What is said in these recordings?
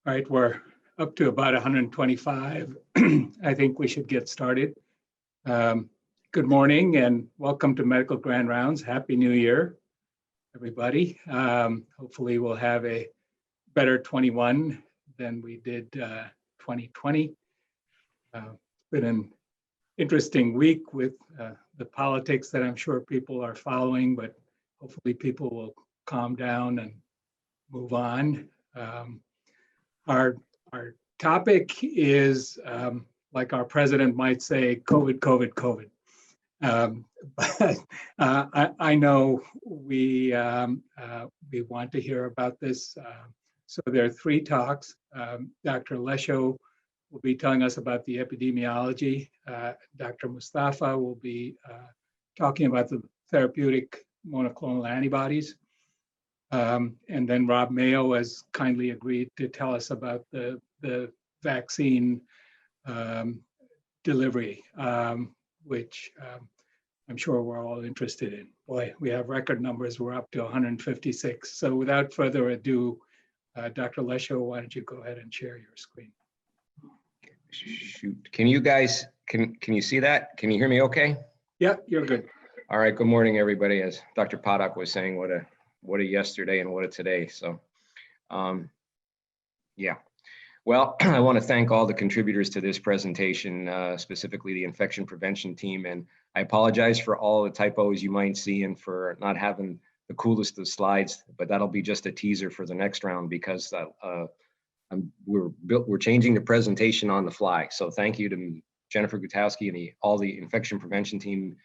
All right, we're up to about 125. I think we should get started. Good morning and welcome to Medical Grand Rounds. Happy New Year, everybody. Hopefully we'll have a better 21 than we did 2020. It's been an interesting week with the politics that I'm sure people are following, but hopefully people will calm down and move on. Our topic is, like our president might say, COVID, COVID, COVID. But I know we want to hear about this. So there are three talks. Dr. Lesho will be telling us about the epidemiology. Dr. Mustafa will be talking about the therapeutic monoclonal antibodies. And then Rob Mayo has kindly agreed to tell us about the vaccine delivery, which I'm sure we're all interested in. Boy, we have record numbers. We're up to 156. So without further ado, Dr. Lesho, why don't you go ahead and share your screen? Shoot, can you guys, can you see that? Can you hear me okay? Yeah, you're good. All right, good morning, everybody. As Dr. Potok was saying, what a yesterday and what a today. So, yeah. Well, I want to thank all the contributors to this presentation, specifically the infection prevention team. And I apologize for all the typos you might see and for not having the coolest of slides, but that'll be just a teaser for the next round because we're changing the presentation on the fly. So thank you to Jennifer Gutowski and all the infection prevention team.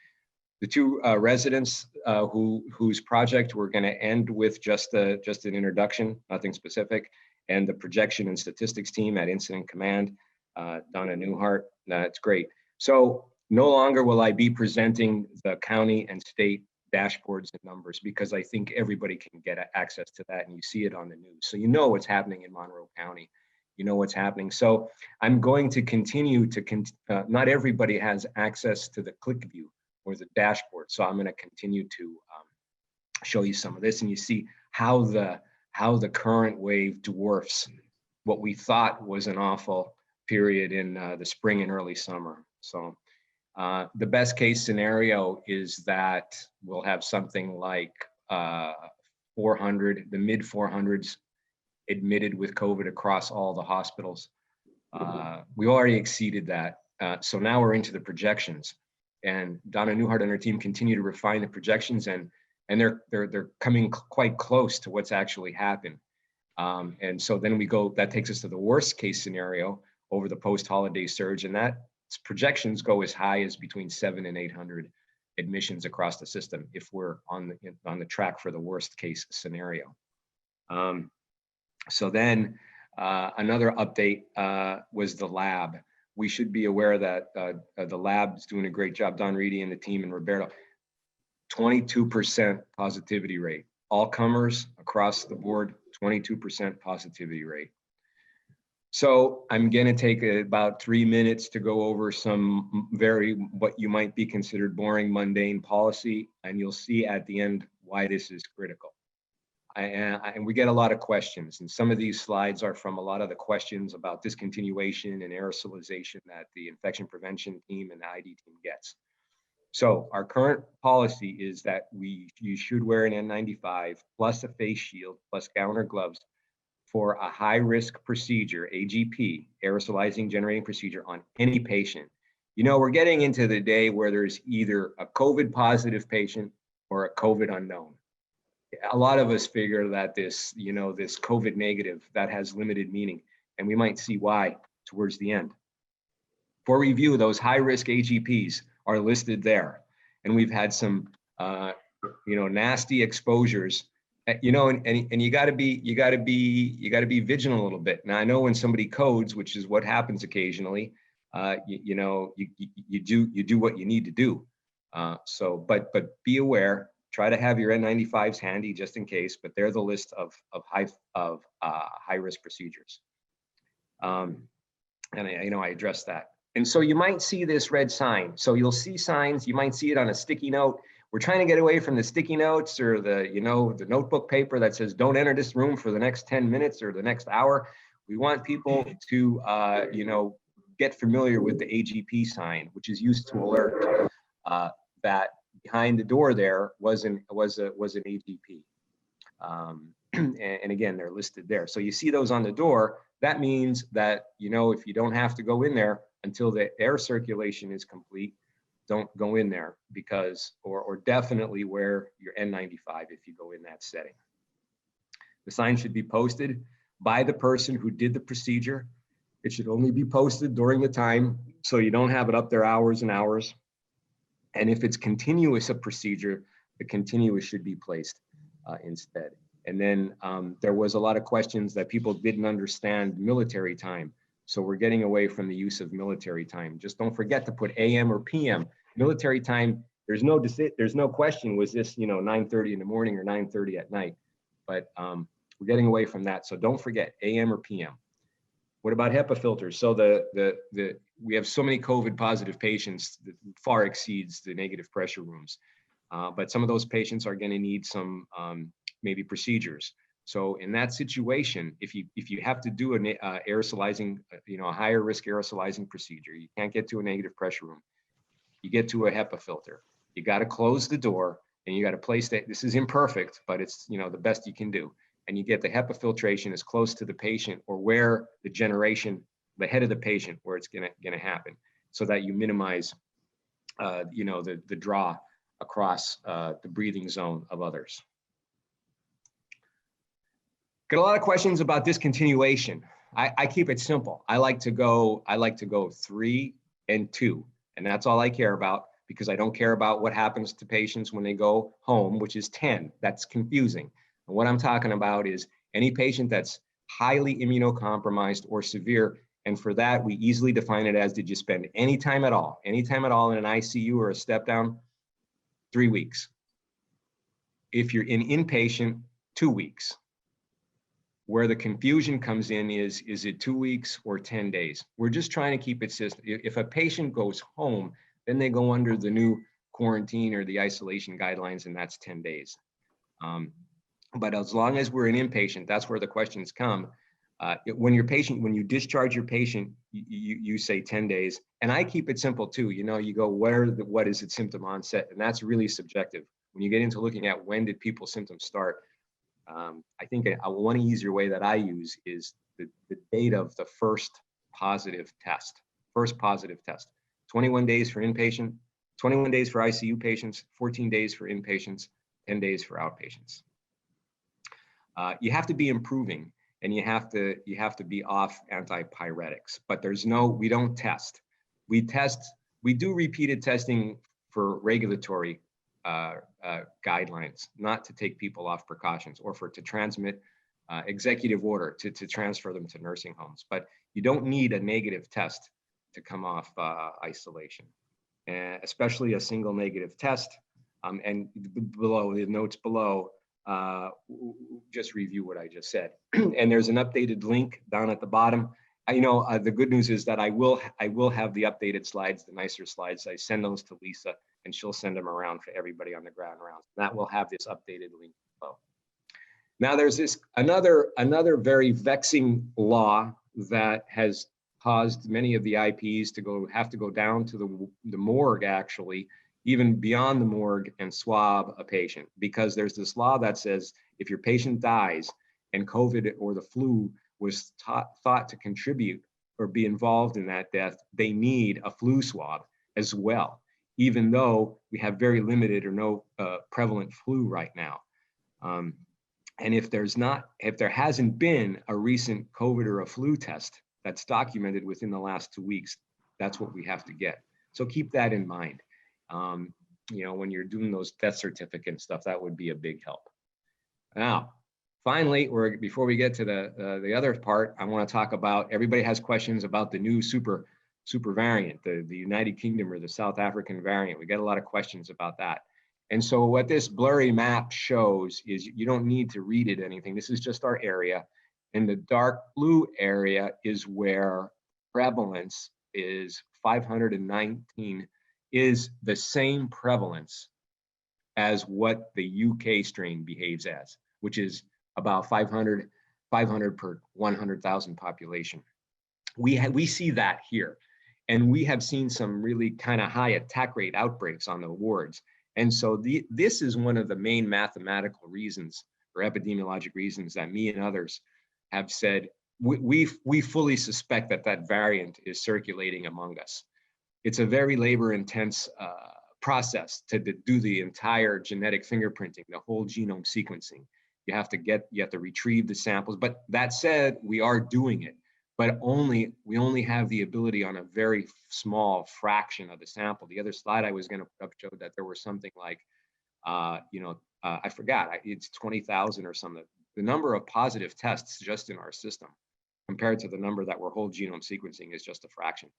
The two residents whose project we're going to end with just an introduction, nothing specific, and the projection and statistics team at Incident Command, Donna Newhart. That's great. So no longer will I be presenting the county and state dashboards and numbers because I think everybody can get access to that and you see it on the news. So you know what's happening in Monroe County. You know what's happening. So I'm going to continue to, not everybody has access to the click view or the dashboard. So I'm going to continue to show you some of this and you see how the current wave dwarfs what we thought was an awful period in the spring and early summer. So the best case scenario is that we'll have something like 400, the mid 400s admitted with COVID across all the hospitals. We already exceeded that. So now we're into the projections. And Donna Newhart and her team continue to refine the projections and they're coming quite close to what's actually happened. And so then that takes us to the worst case scenario over the post-holiday surge, and that projections go as high as between 700 and 800 admissions across the system if we're on the track for the worst case scenario. So then another update was the lab. We should be aware that the lab's doing a great job, Don Reedy and the team and Roberto. 22% positivity rate. All comers across the board, 22% positivity rate. So I'm gonna take about 3 minutes to go over some what you might be considered boring, mundane policy, and you'll see at the end why this is critical. And we get a lot of questions, and some of these slides are from a lot of the questions about discontinuation and aerosolization that the infection prevention team and the ID team gets. So our current policy is that you should wear an N95 plus a face shield plus gown or gloves for a high-risk procedure, AGP, aerosolizing generating procedure on any patient. You know, we're getting into the day where there's either a COVID positive patient or a COVID unknown. A lot of us figure that this COVID negative, that has limited meaning, and we might see why towards the end. For review, those high-risk AGPs are listed there, and we've had some, nasty exposures. And you got to be vigilant a little bit. Now I know when somebody codes, which is what happens occasionally, you do what you need to do. But be aware. Try to have your N95s handy just in case, but they're the list of high risk procedures. And I addressed that. And so you might see this red sign. So you'll see signs. You might see it on a sticky note. We're trying to get away from the sticky notes or the notebook paper that says don't enter this room for the next 10 minutes or the next hour. We want people to, get familiar with the AGP sign, which is used to alert that behind the door there was an AGP. And again, they're listed there. So you see those on the door. That means that, if you don't have to go in there until the air circulation is complete, don't go in there because, or definitely wear your N95 if you go in that setting. The sign should be posted by the person who did the procedure. It should only be posted during the time, so you don't have it up there hours and hours. And if it's continuous a procedure, the continuous should be placed instead. And then there was a lot of questions that people didn't understand military time. So we're getting away from the use of military time. Just don't forget to put AM or PM. Military time, there's no question, was this 9:30 in the morning or 9:30 at night? But we're getting away from that. So don't forget AM or PM. What about HEPA filters? So we have so many COVID positive patients that far exceeds the negative pressure rooms. But some of those patients are going to need some maybe procedures. So in that situation, if you have to do an aerosolizing, a higher risk aerosolizing procedure, you can't get to a negative pressure room. You get to a HEPA filter. You got to close the door and you got to place that. This is imperfect, but it's the best you can do. And you get the HEPA filtration as close to the patient or where the head of the patient, where it's gonna happen, so that you minimize, the draw across the breathing zone of others. Get a lot of questions about discontinuation. I keep it simple. I like to go 3 and 2, and that's all I care about, because I don't care about what happens to patients when they go home, which is 10. That's confusing. And what I'm talking about is any patient that's highly immunocompromised or severe. And for that, we easily define it as, did you spend any time at all in an ICU or a step down? 3 weeks. If you're in inpatient, 2 weeks. Where the confusion comes in is it 2 weeks or 10 days? We're just trying to keep it system. If a patient goes home, then they go under the new quarantine or the isolation guidelines, and that's 10 days. But as long as we're an inpatient, that's where the questions come. When you discharge your patient, you say 10 days. And I keep it simple too. You go, what is its symptom onset? And that's really subjective. When you get into looking at when did people's symptoms start, I think one easier way that I use is the date of the first positive test. 21 days for inpatient, 21 days for ICU patients, 14 days for inpatients, 10 days for outpatients. You have to be improving, and you have to be off antipyretics, but we don't test. We do repeated testing for regulatory guidelines, not to take people off precautions or to transmit executive order to transfer them to nursing homes. But you don't need a negative test to come off isolation, especially a single negative test. And below the notes below, just review what I just said. And there's an updated link down at the bottom. The good news is that I will have the updated slides, the nicer slides. I send those to Lisa, and she'll send them around for everybody on the ground rounds. That will have this updated link below. Now there's another very vexing law that has caused many of the IPs to have to go down to the morgue, actually, even beyond the morgue, and swab a patient, because there's this law that says if your patient dies and COVID or the flu was thought to contribute or be involved in that death, they need a flu swab as well, even though we have very limited or no prevalent flu right now. And if there hasn't been a recent COVID or a flu test that's documented within the last 2 weeks, that's what we have to get. So keep that in mind. When you're doing those death certificate and stuff, that would be a big help. Now, finally, before we get to the other part, I want to talk about, everybody has questions about the new super variant, the United Kingdom or the South African variant. We get a lot of questions about that. And so what this blurry map shows is you don't need to read it anything. This is just our area. And the dark blue area is where prevalence is 519, is the same prevalence as what the UK strain behaves as, which is about 500 500 per 100,000 population. We see that here. And we have seen some really kind of high attack rate outbreaks on the wards. And so this is one of the main mathematical reasons or epidemiologic reasons that me and others have said we fully suspect that that variant is circulating among us. It's a very labor-intense process to do the entire genetic fingerprinting, the whole genome sequencing. You have to retrieve the samples. But that said, we are doing it. But we only have the ability on a very small fraction of the sample. The other slide I was going to put up showed that there was something like, I forgot, it's 20,000 or something. The number of positive tests just in our system compared to the number that we're whole genome sequencing is just a fraction.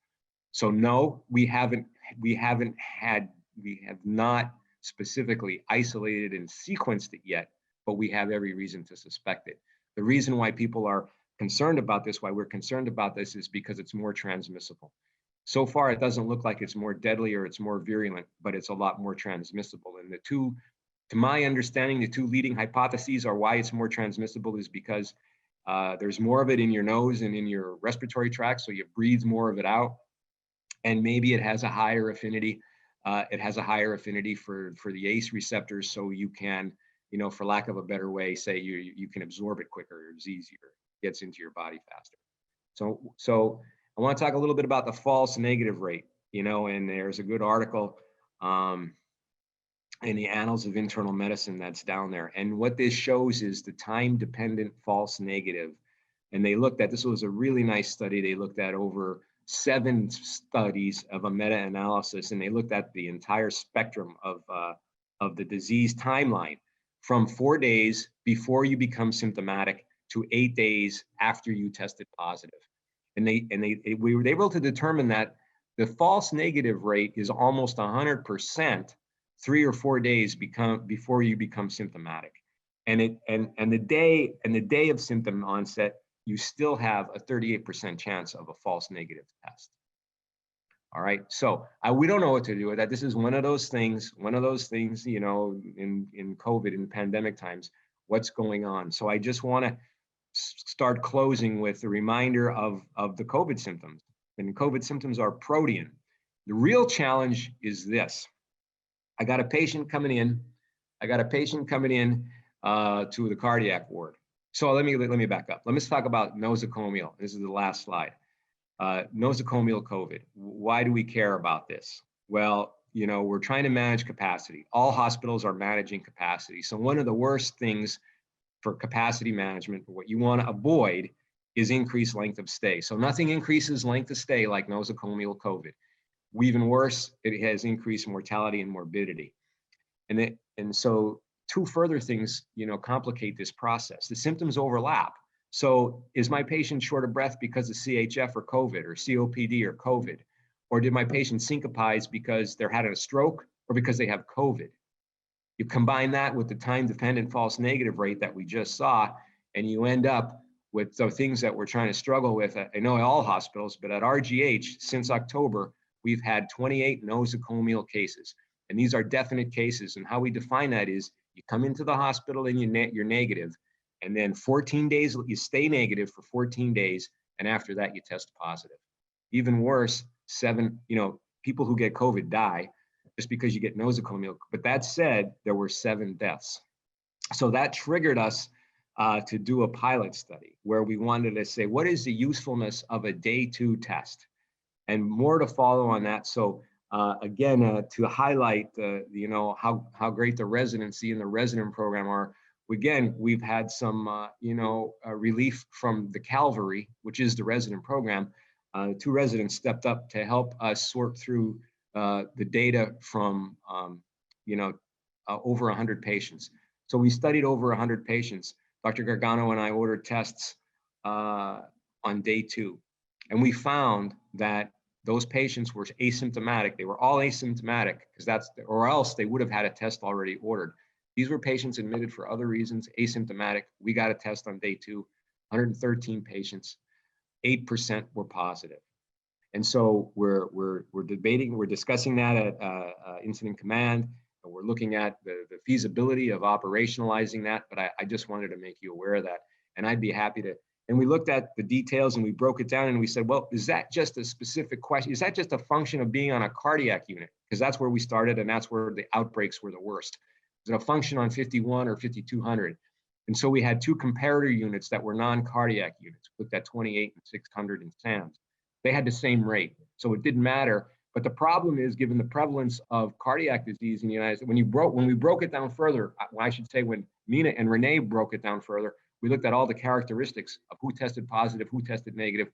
So no, we have not specifically isolated and sequenced it yet, but we have every reason to suspect it. The reason why people are concerned about this, why we're concerned about this, is because it's more transmissible. So far, it doesn't look like it's more deadly or it's more virulent, but it's a lot more transmissible. And the two, to my understanding, the two leading hypotheses are why it's more transmissible is because there's more of it in your nose and in your respiratory tract, so you breathe more of it out. And maybe it has a higher affinity. It has a higher affinity for the ACE receptors, so you can, for lack of a better way, say you can absorb it quicker, it's easier, gets into your body faster. So I want to talk a little bit about the false negative rate, and there's a good article in the Annals of Internal Medicine that's down there. And what this shows is the time-dependent false negative. And they looked at, this was a really nice study. They looked at over 7 studies of a meta-analysis, and they looked at the entire spectrum of the disease timeline from 4 days before you become symptomatic to 8 days after you tested positive. And we were able to determine that the false negative rate is almost 100% 3 or 4 days before you become symptomatic. And the day of symptom onset, you still have a 38% chance of a false negative test. All right, so we don't know what to do with that. This is one of those things, in COVID, in pandemic times, what's going on. So I just want to start closing with a reminder of the COVID symptoms. And COVID symptoms are protean. The real challenge is this. I got a patient coming in to the cardiac ward. So let me back up. Let me talk about nosocomial. This is the last slide. Nosocomial COVID. Why do we care about this? Well, we're trying to manage capacity. All hospitals are managing capacity. So one of the worst things for capacity management, what you want to avoid, is increased length of stay. So nothing increases length of stay like nosocomial COVID. Even worse, it has increased mortality and morbidity. And so 2 further things, complicate this process. The symptoms overlap. So is my patient short of breath because of CHF or COVID or COPD or COVID? Or did my patient syncopize because they're having a stroke or because they have COVID? You combine that with the time-dependent false negative rate that we just saw, and you end up with the things that we're trying to struggle with. I know at all hospitals, but at RGH, since October, we've had 28 nosocomial cases. And these are definite cases. And how we define that is you come into the hospital and you're negative, and then 14 days, you stay negative for 14 days, and after that, you test positive. Even worse, people who get COVID die just because you get nosocomial. But that said, there were 7 deaths. So that triggered us to do a pilot study where we wanted to say, what is the usefulness of a day 2 test? And more to follow on that. So again, to highlight how great the residency and the resident program are. Again, we've had some relief from the Calvary, which is the resident program. 2 residents stepped up to help us sort through the data from over 100 patients. So we studied over 100 patients. Dr. Gargano and I ordered tests on day 2, and we found that those patients were asymptomatic. They were all asymptomatic or else they would have had a test already ordered. These were patients admitted for other reasons, asymptomatic. We got a test on day 2, 113 patients, 8% were positive. And so we're discussing that at Incident Command, and we're looking at the feasibility of operationalizing that. But I just wanted to make you aware of that. and I'd be happy to. And we looked at the details and we broke it down and we said, well, is that just a specific question? Is that just a function of being on a cardiac unit? Because that's where we started and that's where the outbreaks were the worst. Is it a function on 51 or 5200? And so we had two comparator units that were non-cardiac units, looked at 28 and 600 in SAMS. They had the same rate, so it didn't matter. But the problem is, given the prevalence of cardiac disease in the United States, when we broke it down further, I should say when Mina and Renee broke it down further, we looked at all the characteristics of who tested positive, who tested negative,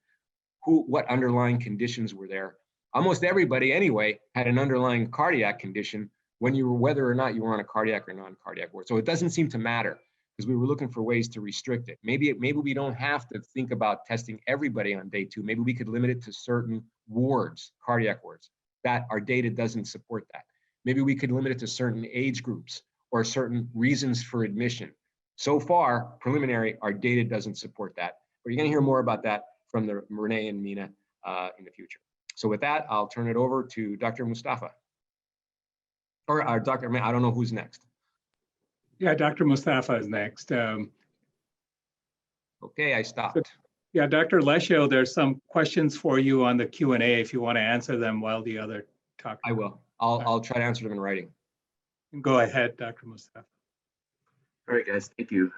what underlying conditions were there. Almost everybody anyway had an underlying cardiac condition whether or not you were on a cardiac or non-cardiac ward. So it doesn't seem to matter because we were looking for ways to restrict it. Maybe we don't have to think about testing everybody on day 2. Maybe we could limit it to certain wards, cardiac wards, that our data doesn't support that. Maybe we could limit it to certain age groups or certain reasons for admission. So far, preliminary, our data doesn't support that. But you're gonna hear more about that from the Renee and Mina in the future. So with that, I'll turn it over to Dr. Mustafa. Or Dr. I don't know who's next. Yeah, Dr. Mustafa is next. Okay, I stopped. Yeah, Dr. Lesho, there's some questions for you on the Q&A if you want to answer them while the other talk. I will. I'll try to answer them in writing. Go ahead, Dr. Mustafa. All right, guys, thank you.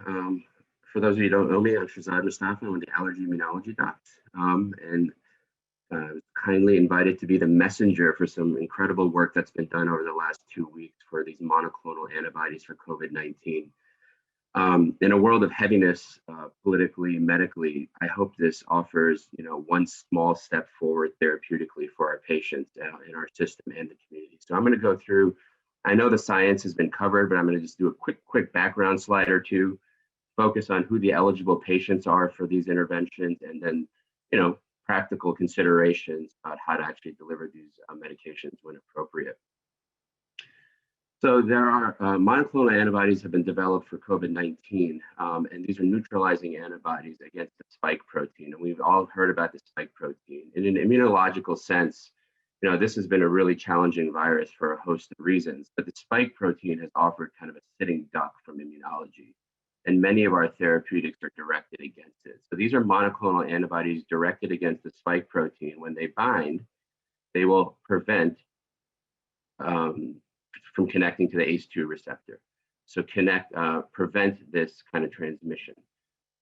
For those of you who don't know me, I'm Shahzad Mustafa. I'm the allergy immunology doc, and kindly invited to be the messenger for some incredible work that's been done over the last 2 weeks for these monoclonal antibodies for COVID-19. In a world of heaviness, politically, medically, I hope this offers, one small step forward therapeutically for our patients in our system and the community. So I'm going to go through. I know the science has been covered, but I'm going to just do a quick background slide or two, focus on who the eligible patients are for these interventions, and then, practical considerations about how to actually deliver these medications when appropriate. So there are monoclonal antibodies have been developed for COVID-19, and these are neutralizing antibodies against the spike protein. And we've all heard about the spike protein. In an immunological sense, this has been a really challenging virus for a host of reasons, but the spike protein has offered kind of a sitting duck from immunology. And many of our therapeutics are directed against it. So these are monoclonal antibodies directed against the spike protein. When they bind, they will prevent from connecting to the ACE2 receptor. So prevent this kind of transmission.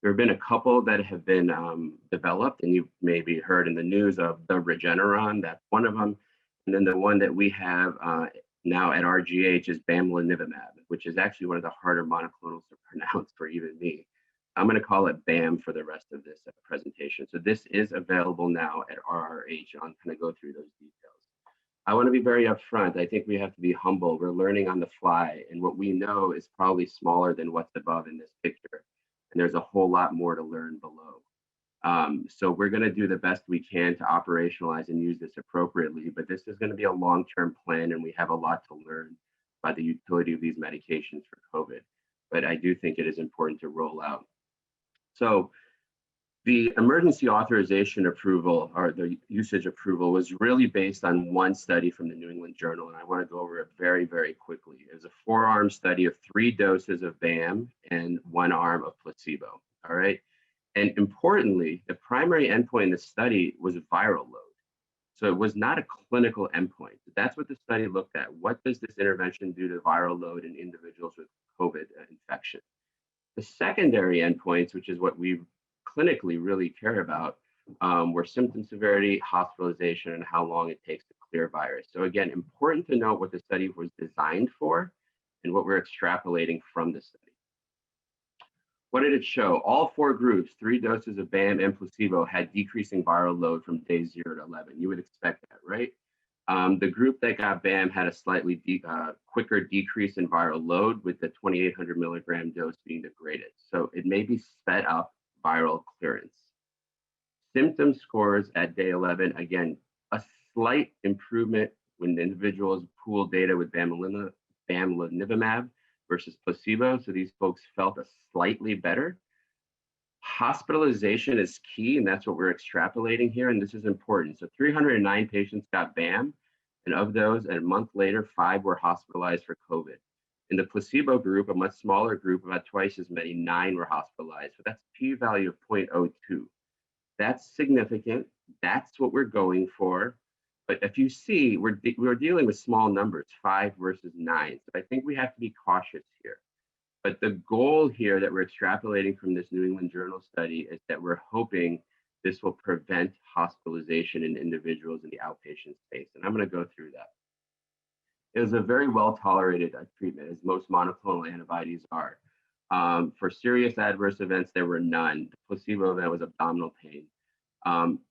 There have been a couple that have been developed, and you've maybe heard in the news of the Regeneron, that's one of them. And then the one that we have now at RGH is Bamlanivimab, which is actually one of the harder monoclonals to pronounce for even me. I'm going to call it BAM for the rest of this presentation. So this is available now at RRH. I'm going to go through those details. I want to be very upfront. I think we have to be humble. We're learning on the fly, and what we know is probably smaller than what's above in this picture. And there's a whole lot more to learn below. So we're going to do the best we can to operationalize and use this appropriately, but this is going to be a long-term plan, and we have a lot to learn about the utility of these medications for COVID. But I do think it is important to roll out. So the emergency authorization approval, or the usage approval, was really based on one study from the New England Journal, and I want to go over it very, very quickly. It was a 4-arm study of 3 doses of BAM and 1 arm of placebo, all right? And importantly, the primary endpoint in the study was viral load. So it was not a clinical endpoint. That's what the study looked at. What does this intervention do to viral load in individuals with COVID infection? The secondary endpoints, which is what we clinically really care about, were symptom severity, hospitalization, and how long it takes to clear virus. So again, important to note what the study was designed for and what we're extrapolating from the study. What did it show? All 4 groups, 3 doses of BAM and placebo, had decreasing viral load from day 0 to 11. You would expect that, right? The group that got BAM had a slightly quicker decrease in viral load, with the 2,800 milligram dose being the greatest. So it maybe sped up viral clearance. Symptom scores at day 11, again, a slight improvement when individuals pooled data with Bamlanivimab versus placebo. So these folks felt a slightly better. Hospitalization is key, and that's what we're extrapolating here, and this is important. So 309 patients got BAM, and of those, a month later, 5 were hospitalized for COVID. In the placebo group, a much smaller group, about twice as many, 9 were hospitalized. So that's a p-value of 0.02. That's significant. That's what we're going for. But if you see, we're dealing with small numbers, 5 versus 9. So I think we have to be cautious here. But the goal here that we're extrapolating from this New England Journal study is that we're hoping this will prevent hospitalization in individuals in the outpatient space. And I'm going to go through that. It was a very well-tolerated treatment, as most monoclonal antibodies are. For serious adverse events, there were none. The placebo event was abdominal pain.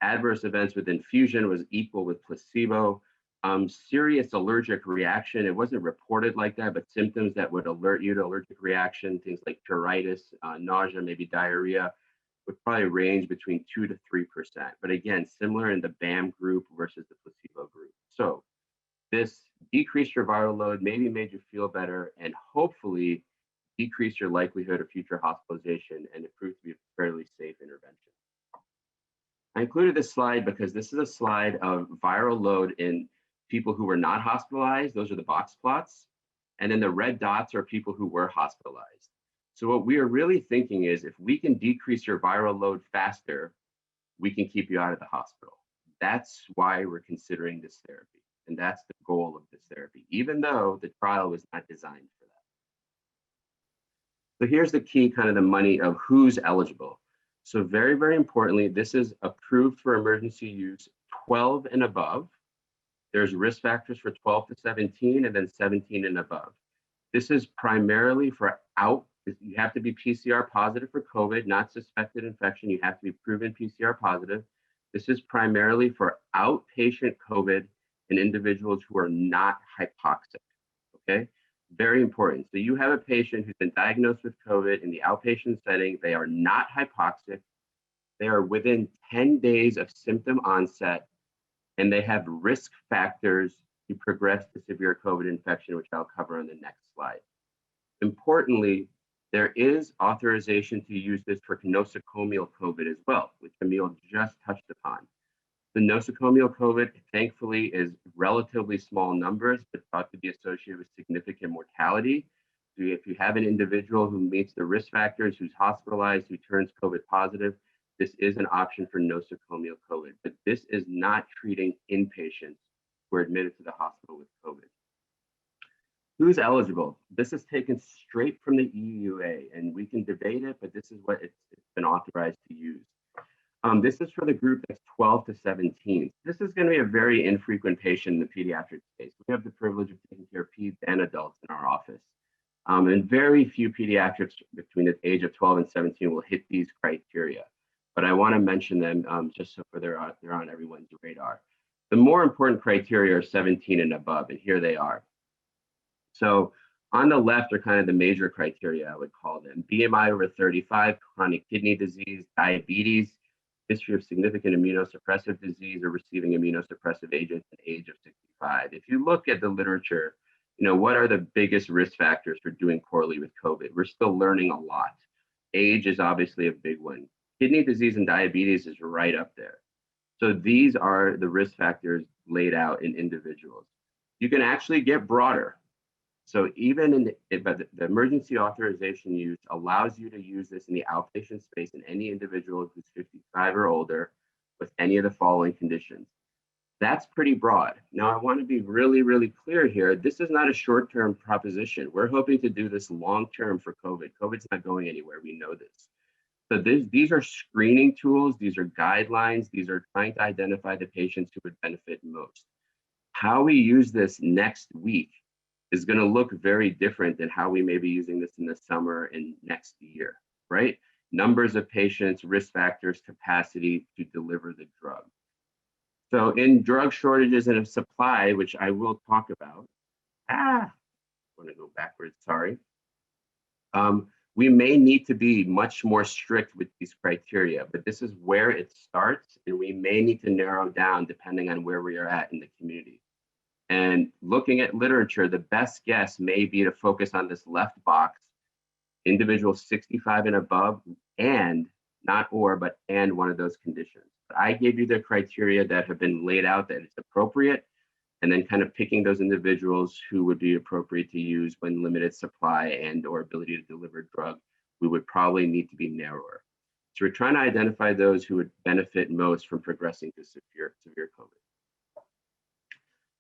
Adverse events with infusion was equal with placebo. Serious allergic reaction, it wasn't reported like that, but symptoms that would alert you to allergic reaction, things like pruritus, nausea, maybe diarrhea, would probably range between 2 to 3%. But again, similar in the BAM group versus the placebo group. So this decreased your viral load, maybe made you feel better, and hopefully decreased your likelihood of future hospitalization, and it proved to be a fairly safe intervention. I included this slide because this is a slide of viral load in people who were not hospitalized. Those are the box plots. And then the red dots are people who were hospitalized. So what we are really thinking is if we can decrease your viral load faster, we can keep you out of the hospital. That's why we're considering this therapy. And that's the goal of this therapy, even though the trial was not designed for that. So here's the key, kind of the money of who's eligible. So very, very importantly, this is approved for emergency use 12 and above. There's risk factors for 12 to 17 and then 17 and above. This is primarily for you have to be PCR positive for COVID, not suspected infection. You have to be proven PCR positive. This is primarily for outpatient COVID in individuals who are not hypoxic, okay? Very important. So you have a patient who's been diagnosed with COVID in the outpatient setting. They are not hypoxic. They are within 10 days of symptom onset, and they have risk factors to progress to severe COVID infection, which I'll cover on the next slide. Importantly, there is authorization to use this for nosocomial COVID as well, which Emil just touched upon. The nosocomial COVID, thankfully, is relatively small numbers, but thought to be associated with significant mortality. So if you have an individual who meets the risk factors, who's hospitalized, who turns COVID positive, this is an option for nosocomial COVID. But this is not treating inpatients who are admitted to the hospital with COVID. Who's eligible? This is taken straight from the EUA, and we can debate it, but this is what it's been authorized to use. This is for the group that's 12 to 17. This is going to be a very infrequent patient in the pediatric space. We have the privilege of taking care of peds and adults in our office. And very few pediatrics between the age of 12 and 17 will hit these criteria. But I want to mention them just so they're on everyone's radar. The more important criteria are 17 and above, and here they are. So on the left are kind of the major criteria, I would call them. BMI over 35, chronic kidney disease, diabetes, history of significant immunosuppressive disease, or receiving immunosuppressive agents at the age of 65. If you look at the literature, what are the biggest risk factors for doing poorly with COVID? We're still learning a lot. Age is obviously a big one. Kidney disease and diabetes is right up there. So these are the risk factors laid out in individuals. You can actually get broader. So even but the emergency authorization use allows you to use this in the outpatient space in any individual who's 55 or older with any of the following conditions. That's pretty broad. Now, I want to be really, really clear here. This is not a short-term proposition. We're hoping to do this long-term for COVID. COVID's not going anywhere. We know this. So these are screening tools. These are guidelines. These are trying to identify the patients who would benefit most. How we use this next week is going to look very different than how we may be using this in the summer and next year, right? Numbers of patients, risk factors, capacity to deliver the drug. So in drug shortages and of supply, which I will talk about, I want to go backwards, sorry. We may need to be much more strict with these criteria, but this is where it starts, and we may need to narrow down depending on where we are at in the community. And looking at literature, the best guess may be to focus on this left box, individuals 65 and above, and not or, but and one of those conditions. But I gave you the criteria that have been laid out that it's appropriate. and then kind of picking those individuals who would be appropriate to use when limited supply and or ability to deliver drug, we would probably need to be narrower. So we're trying to identify those who would benefit most from progressing to severe COVID.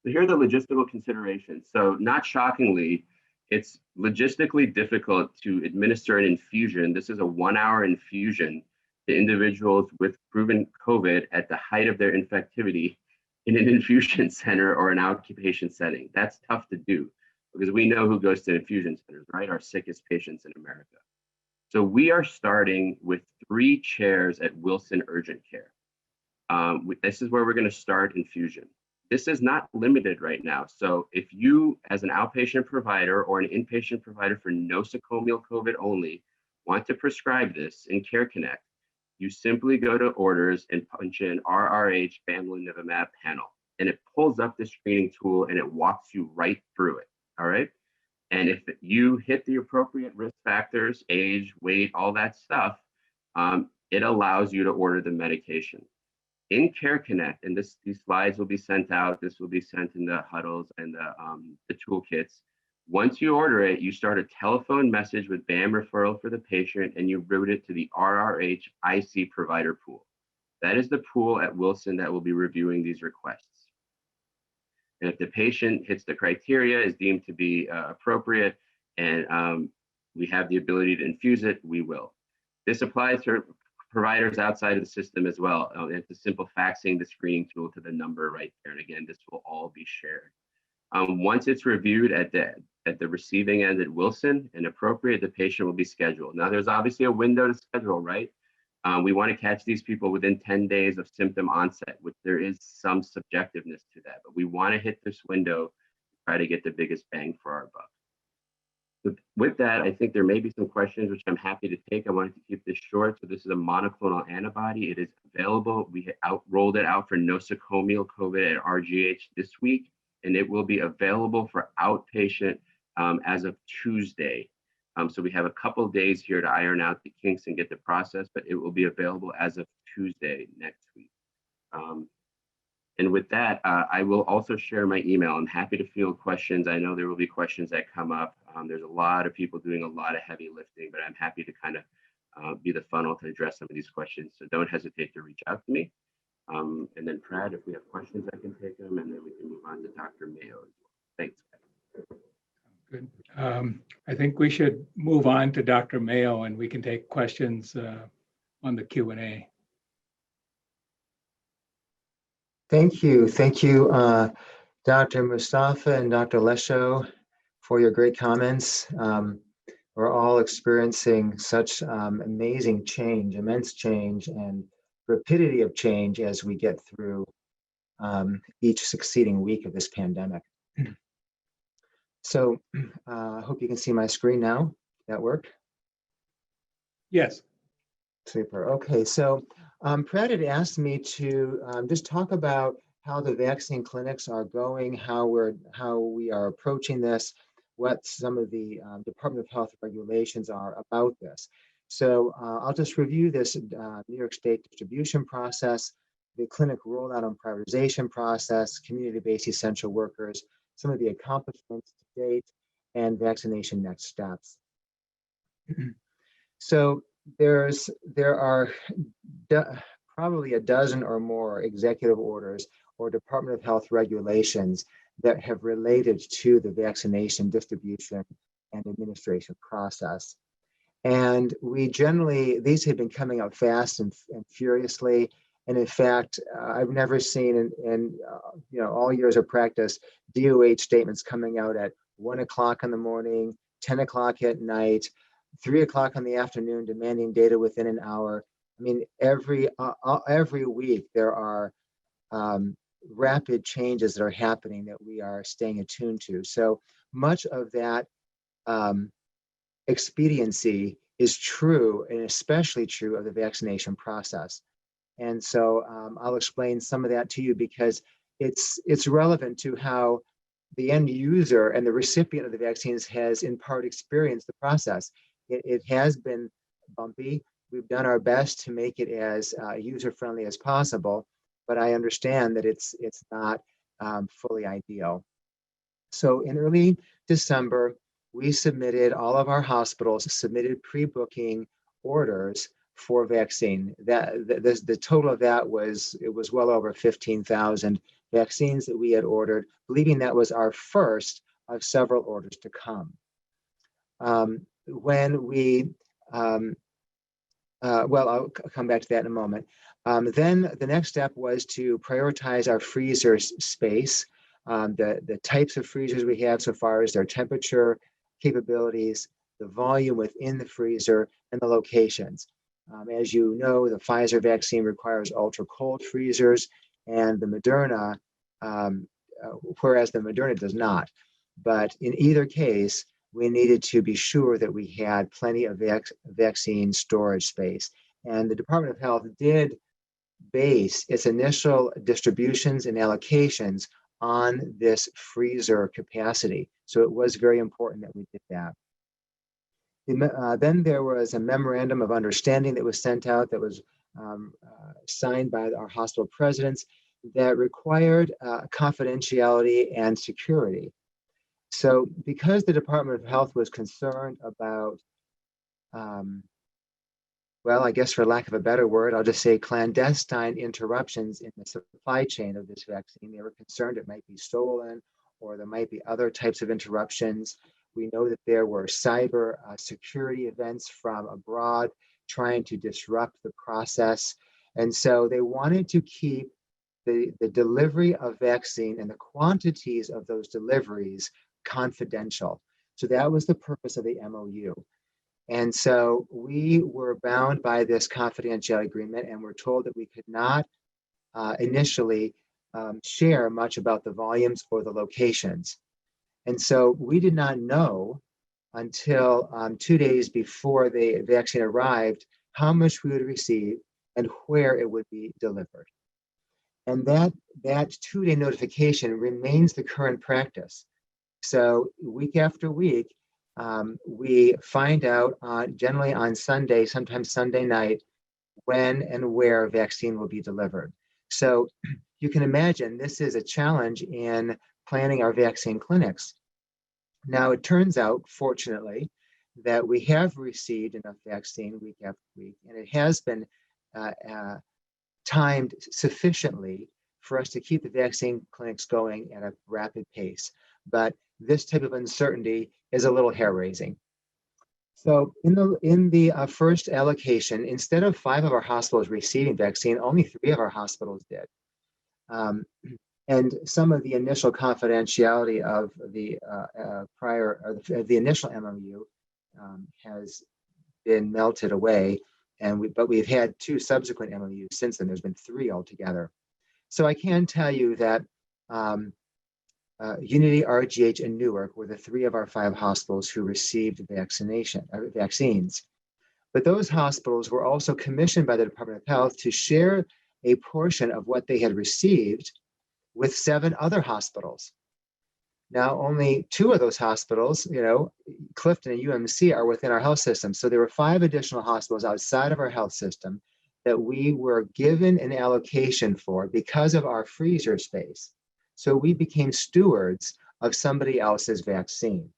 So here are the logistical considerations. So not shockingly, it's logistically difficult to administer an infusion. This is a 1-hour infusion to individuals with proven COVID at the height of their infectivity in an infusion center or an outpatient setting. That's tough to do because we know who goes to infusion centers, right? Our sickest patients in America. So we are starting with 3 chairs at Wilson Urgent Care. This is where we're going to start infusion. This is not limited right now. So if you, as an outpatient provider or an inpatient provider for nosocomial COVID only, want to prescribe this in Care Connect, you simply go to orders and punch in RRH Bamlanivimab panel, and it pulls up the screening tool and it walks you right through it. All right. And if you hit the appropriate risk factors, age, weight, all that stuff, it allows you to order the medication. In Care Connect, and these slides will be sent out, this will be sent in the huddles and the toolkits. Once you order it, you start a telephone message with BAM referral for the patient, and you route it to the RRH IC provider pool. That is the pool at Wilson that will be reviewing these requests. And if the patient hits the criteria, is deemed to be appropriate, and we have the ability to infuse it, we will. This applies to providers outside of the system as well. It's a simple faxing the screening tool to the number right there. And again, this will all be shared. Once it's reviewed at the receiving end at Wilson and appropriate, the patient will be scheduled. Now, there's obviously a window to schedule, right? We want to catch these people within 10 days of symptom onset, which there is some subjectiveness to that, but we want to hit this window to try to get the biggest bang for our buck. With that, I think there may be some questions, which I'm happy to take. I wanted to keep this short. So this is a monoclonal antibody. It is available. We rolled it out for nosocomial COVID at RGH this week, and it will be available for outpatient as of Tuesday. So we have a couple of days here to iron out the kinks and get the process, but it will be available as of Tuesday next week. And with that, I will also share my email. I'm happy to field questions. I know there will be questions that come up. There's a lot of people doing a lot of heavy lifting, but I'm happy to kind of be the funnel to address some of these questions. So don't hesitate to reach out to me. And then Brad, if we have questions, I can take them, and then we can move on to Dr. Mayo as well. Thanks. Good. I think we should move on to Dr. Mayo, and we can take questions on the Q&A. Thank you, Dr. Mustafa and Dr. Lesho, for your great comments. We're all experiencing such amazing change, immense change, and rapidity of change as we get through each succeeding week of this pandemic. So I hope you can see my screen now. That work? Yes. Super. Okay, so Brad had asked me to just talk about how the vaccine clinics are going, how we are approaching this, what some of the Department of Health regulations are about this. So I'll just review this New York State distribution process, the clinic rollout and prioritization process, community-based essential workers, some of the accomplishments to date, and vaccination next steps. So there are probably a dozen or more executive orders or Department of Health regulations that have related to the vaccination distribution and administration process. And these have been coming up fast and furiously. And in fact, I've never seen in all years of practice, DOH statements coming out at 1 o'clock in the morning, 10 o'clock at night, 3 o'clock in the afternoon, demanding data within an hour. I mean, every week there are rapid changes that are happening that we are staying attuned to. So much of that expediency is true, and especially true of the vaccination process. And so I'll explain some of that to you because it's relevant to how the end user and the recipient of the vaccines has in part experienced the process. It has been bumpy. We've done our best to make it as user-friendly as possible, but I understand that it's not fully ideal. So in early December, we submitted, all of our hospitals submitted pre-booking orders for vaccine. The total of that was well over 15,000 vaccines that we had ordered, believing that was our first of several orders to come. When we well, I'll come back to that in a moment. Then the next step was to prioritize our freezer space, the types of freezers we have so far as their temperature capabilities, the volume within the freezer, and the locations. As you know, the Pfizer vaccine requires ultra cold freezers, and the Moderna, whereas the Moderna does not. But in either case, we needed to be sure that we had plenty of vaccine storage space. And the Department of Health did base its initial distributions and allocations on this freezer capacity. So it was very important that we did that. Then there was a memorandum of understanding that was sent out that was signed by our hospital presidents that required confidentiality and security. So because the Department of Health was concerned about, well, I guess for lack of a better word, I'll just say clandestine interruptions in the supply chain of this vaccine, they were concerned it might be stolen or there might be other types of interruptions. We know that there were cyber security events from abroad trying to disrupt the process. And so they wanted to keep the delivery of vaccine and the quantities of those deliveries confidential. So that was the purpose of the MOU. And so we were bound by this confidentiality agreement and were told that we could not initially share much about the volumes or the locations. And so we did not know until 2 days before the vaccine arrived how much we would receive and where it would be delivered. And that 2-day notification remains the current practice. So week after week, we find out generally on Sunday, sometimes Sunday night, when and where vaccine will be delivered. So you can imagine this is a challenge in planning our vaccine clinics. Now it turns out, fortunately, that we have received enough vaccine week after week, and it has been timed sufficiently for us to keep the vaccine clinics going at a rapid pace. But this type of uncertainty is a little hair-raising. So in the first allocation, instead of 5 of our hospitals receiving vaccine, only 3 of our hospitals did. And some of the initial confidentiality of the the initial MOU has been melted away, but we've had 2 subsequent MOUs since then. There's been 3 altogether. So I can tell you that Unity, RGH, and Newark were the 3 of our 5 hospitals who received vaccines. But those hospitals were also commissioned by the Department of Health to share a portion of what they had received with 7 other hospitals. Now, only 2 of those hospitals, Clifton and UMC, are within our health system. So there were 5 additional hospitals outside of our health system that we were given an allocation for because of our freezer space. So we became stewards of somebody else's vaccine.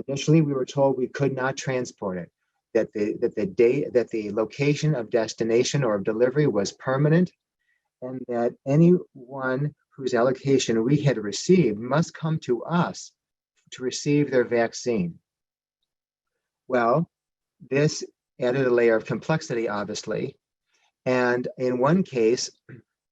Initially, we were told we could not transport it, that the location of destination or of delivery was permanent, and that anyone whose allocation we had received must come to us to receive their vaccine. Well, this added a layer of complexity, obviously. And in one case,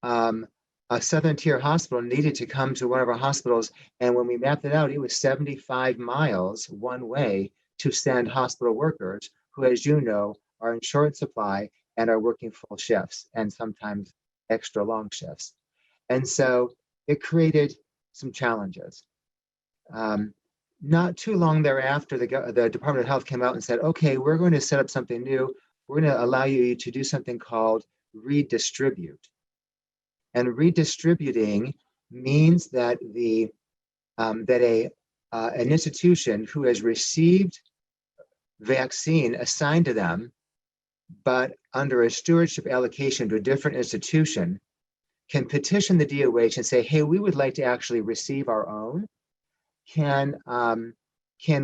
a Southern Tier hospital needed to come to one of our hospitals. And when we mapped it out, it was 75 miles one way to send hospital workers who, as you know, are in short supply and are working full shifts and sometimes extra long shifts. And so it created some challenges. Not too long thereafter, the Department of Health came out and said, okay, we're going to set up something new. We're going to allow you to do something called redistribute. And redistributing means that an institution who has received vaccine assigned to them, but under a stewardship allocation to a different institution, can petition the DOH and say, hey, we would like to actually receive our own. Can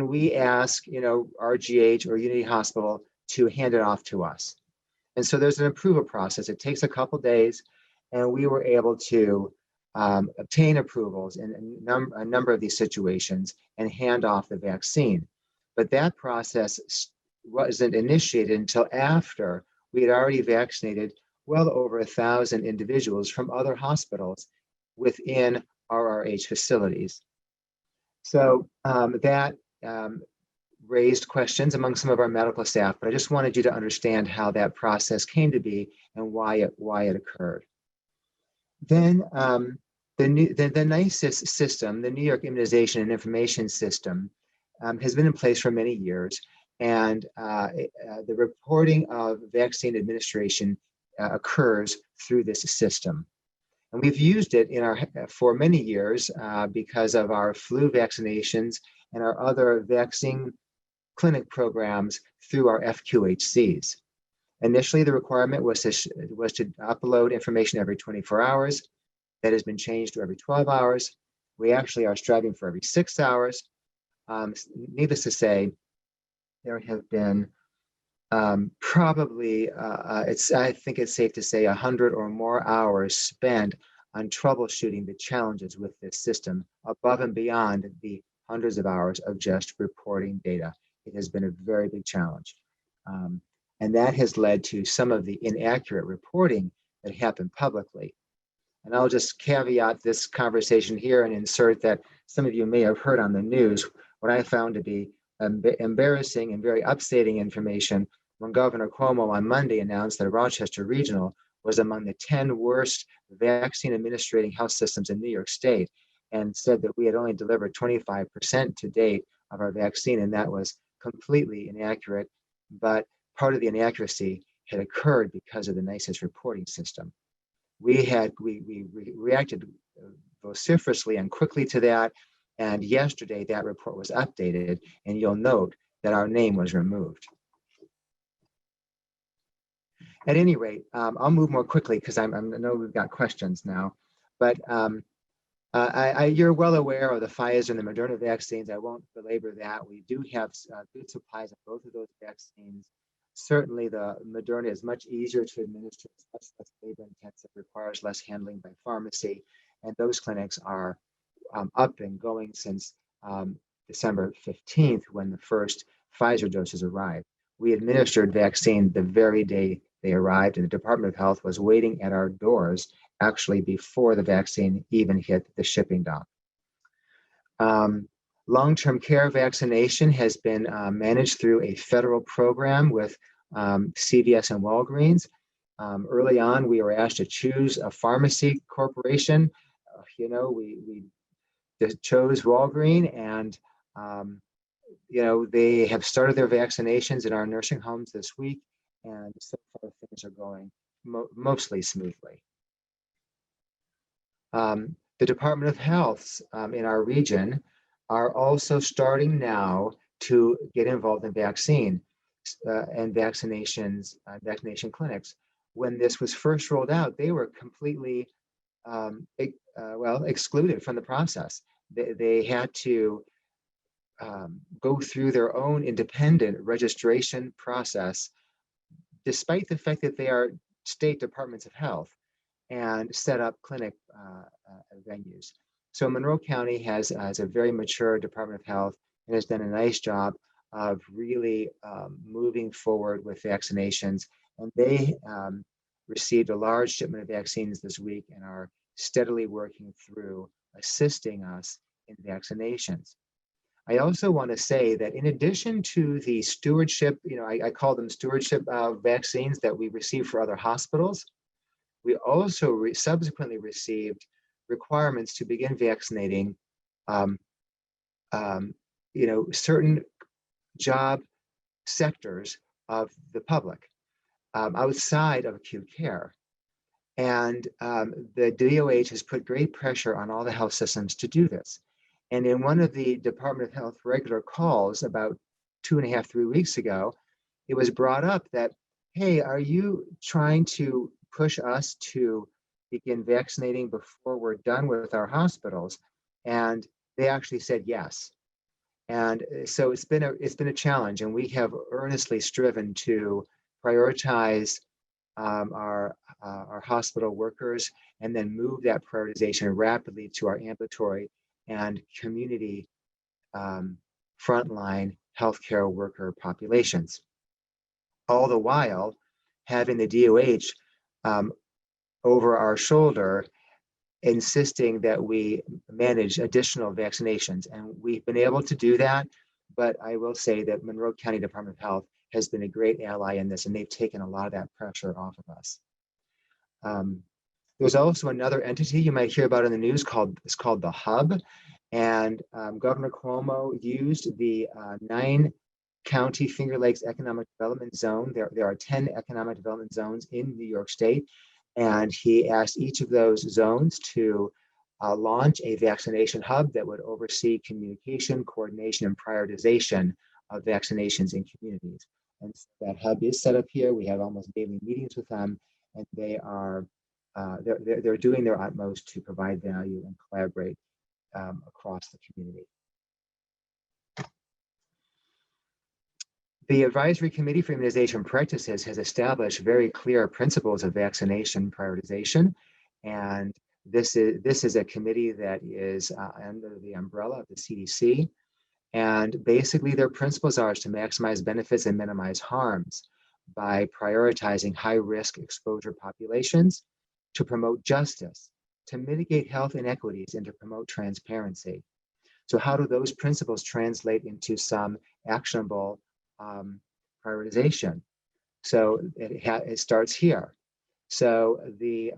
we ask, RGH or Unity Hospital to hand it off to us? And so there's an approval process. It takes a couple days, and we were able to obtain approvals in a number of these situations and hand off the vaccine. But that process wasn't initiated until after we had already vaccinated well over 1,000 individuals from other hospitals within RRH facilities. So that raised questions among some of our medical staff, but I just wanted you to understand how that process came to be and why it occurred. Then the NICIS system, the New York Immunization and Information System, has been in place for many years, and the reporting of vaccine administration occurs through this system. And we've used it for many years because of our flu vaccinations and our other vaccine clinic programs through our FQHCs. Initially, the requirement was to upload information every 24 hours. That has been changed to every 12 hours. We actually are striving for every 6 hours. Needless to say, there have been probably, I think it's safe to say 100 or more hours spent on troubleshooting the challenges with this system above and beyond the hundreds of hours of just reporting data. It has been a very big challenge. And that has led to some of the inaccurate reporting that happened publicly. And I'll just caveat this conversation here and insert that some of you may have heard on the news what I found to be embarrassing and very upsetting information when Governor Cuomo on Monday announced that Rochester Regional was among the 10 worst vaccine administrating health systems in New York State, and said that we had only delivered 25% to date of our vaccine, and that was completely inaccurate. But part of the inaccuracy had occurred because of the NICIS reporting system. We reacted vociferously and quickly to that, and yesterday that report was updated, and you'll note that our name was removed. At any rate, I'll move more quickly because I know we've got questions now, but you're well aware of the Pfizer and the Moderna vaccines. I won't belabor that. We do have good supplies of both of those vaccines. Certainly the Moderna is much easier to administer, it's much less labor intensive, requires less handling by pharmacy, and those clinics are up and going since December 15th when the first Pfizer doses arrived. We administered vaccine the very day they arrived, and the Department of Health was waiting at our doors actually before the vaccine even hit the shipping dock. Long-term care vaccination has been managed through a federal program with CVS and Walgreens. Early on, we were asked to choose a pharmacy corporation. We chose Walgreens, and they have started their vaccinations in our nursing homes this week, and so far things are going mostly smoothly. The Department of Health in our region are also starting now to get involved in vaccine and vaccinations, vaccination clinics. When this was first rolled out, they were completely excluded from the process. They had to go through their own independent registration process, despite the fact that they are state departments of health, and set up clinic venues. So Monroe County has a very mature Department of Health and has done a nice job of really moving forward with vaccinations. And they received a large shipment of vaccines this week and are steadily working through assisting us in vaccinations. I also want to say that in addition to the stewardship, I call them stewardship vaccines that we receive for other hospitals, we also subsequently received requirements to begin vaccinating, certain job sectors of the public outside of acute care. And the DOH has put great pressure on all the health systems to do this. And in one of the Department of Health regular calls about 2.5, 3 weeks ago, it was brought up that, hey, are you trying to push us to begin vaccinating before we're done with our hospitals? And they actually said yes. And so it's been a challenge, and we have earnestly striven to prioritize our hospital workers and then move that prioritization rapidly to our ambulatory and community frontline healthcare worker populations. All the while having the DOH over our shoulder, insisting that we manage additional vaccinations. And we've been able to do that, but I will say that Monroe County Department of Health has been a great ally in this, and they've taken a lot of that pressure off of us. There's also another entity you might hear about in the news it's called the Hub. And Governor Cuomo used the 9-county Finger Lakes Economic Development Zone. There are 10 economic development zones in New York State. And he asked each of those zones to launch a vaccination hub that would oversee communication, coordination, and prioritization of vaccinations in communities. And so that hub is set up here. We have almost daily meetings with them, and they are they're doing their utmost to provide value and collaborate across the community. The Advisory Committee for Immunization Practices has established very clear principles of vaccination prioritization. And this is a committee that is under the umbrella of the CDC. And basically their principles are to maximize benefits and minimize harms by prioritizing high-risk exposure populations, to promote justice, to mitigate health inequities, and to promote transparency. So how do those principles translate into some actionable prioritization? So it starts here. So the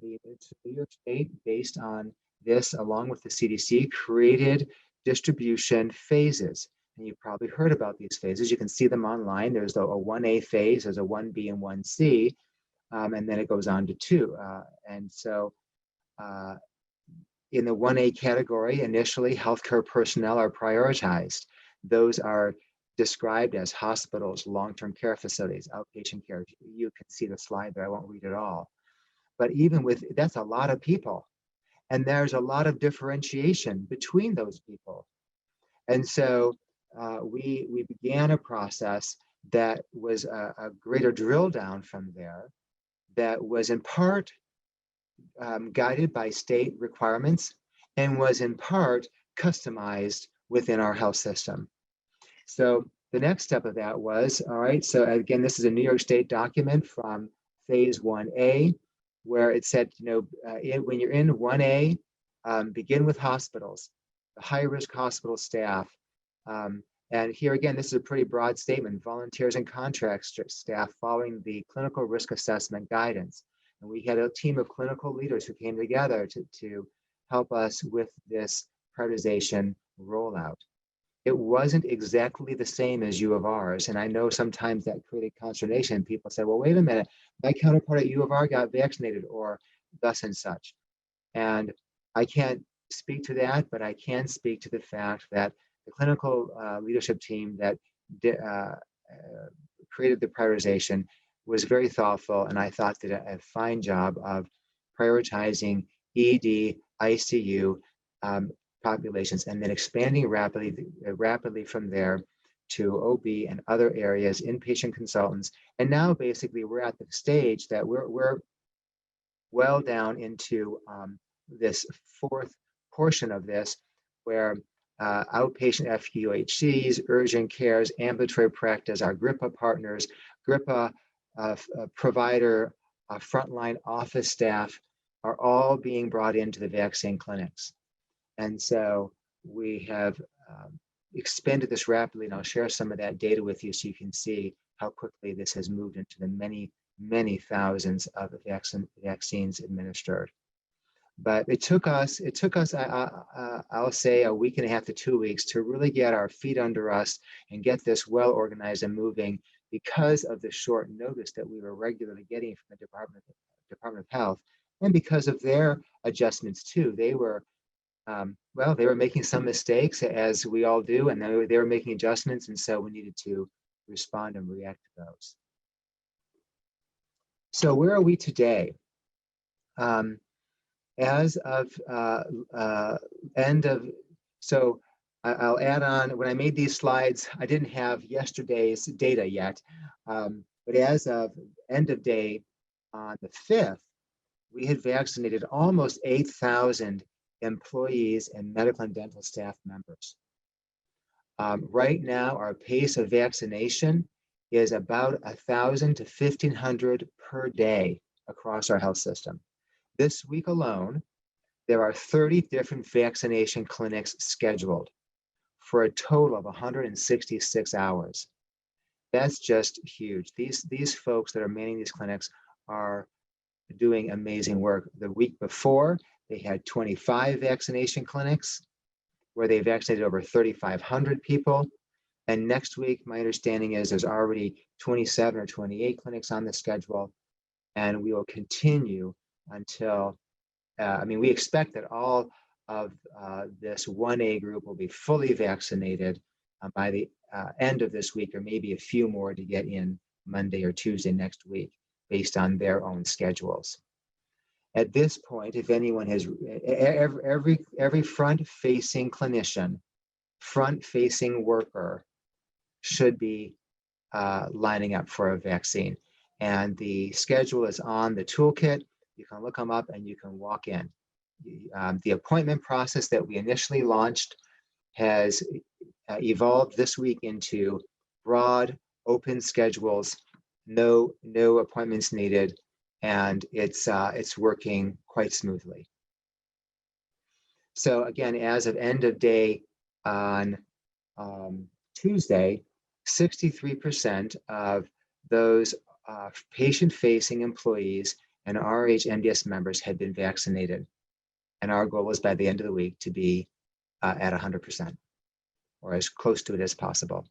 New York State, based on this, along with the CDC, created distribution phases. And you've probably heard about these phases. You can see them online. There's a 1A phase, there's a 1B and 1C, and then it goes on to 2. And so in the 1A category, initially, healthcare personnel are prioritized. Those are described as hospitals, long-term care facilities, outpatient care. You can see the slide there, I won't read it all. But even with, that's a lot of people. And there's a lot of differentiation between those people. And so we began a process that was a greater drill down from there, that was in part guided by state requirements and was in part customized within our health system. So the next step of that was, all right, so again, this is a New York State document from phase 1A, where it said, when you're in 1A, begin with hospitals, the high-risk hospital staff. And here again, this is a pretty broad statement: volunteers and contract staff following the clinical risk assessment guidance. And we had a team of clinical leaders who came together to help us with this prioritization rollout. It wasn't exactly the same as U of R's. And I know sometimes that created consternation. People said, well, wait a minute, my counterpart at U of R got vaccinated, or thus and such. And I can't speak to that, but I can speak to the fact that the clinical leadership team that created the prioritization was very thoughtful, and I thought did a fine job of prioritizing ED, ICU populations, and then expanding rapidly from there to OB and other areas, inpatient consultants. And now basically we're at the stage that we're well down into this fourth portion of this, where outpatient FQHCs, urgent cares, ambulatory practice, our GRIPA partners, GRIPA provider, frontline office staff are all being brought into the vaccine clinics. And so we have expanded this rapidly, and I'll share some of that data with you so you can see how quickly this has moved into the many, many thousands of vaccines administered. But it took us, I'll say, a week and a half to 2 weeks to really get our feet under us and get this well organized and moving, because of the short notice that we were regularly getting from the Department of Health, and because of their adjustments too. They were they were making some mistakes, as we all do, and they were making adjustments, and so we needed to respond and react to those. So where are we today? as of I'll add on, when I made these slides, I didn't have yesterday's data yet, but as of end of day on the 5th, we had vaccinated almost 8,000 employees and medical and dental staff members. Right now, our pace of vaccination is about 1,000 to 1,500 per day across our health system. This week alone, there are 30 different vaccination clinics scheduled for a total of 166 hours. That's just huge. These folks that are manning these clinics are doing amazing work. The week before, they had 25 vaccination clinics where they vaccinated over 3,500 people. And next week, my understanding is there's already 27 or 28 clinics on the schedule. And we will continue until, we expect that all of this 1A group will be fully vaccinated by the end of this week, or maybe a few more to get in Monday or Tuesday next week, based on their own schedules. At this point, if anyone has, every front-facing clinician, front-facing worker should be lining up for a vaccine. And the schedule is on the toolkit. You can look them up and you can walk in. The appointment process that we initially launched has evolved this week into broad, open schedules, no appointments needed, and it's working quite smoothly. So again, as of end of day on Tuesday, 63% of those patient-facing employees and RH MDS members had been vaccinated. And our goal is by the end of the week to be at 100%, or as close to it as possible.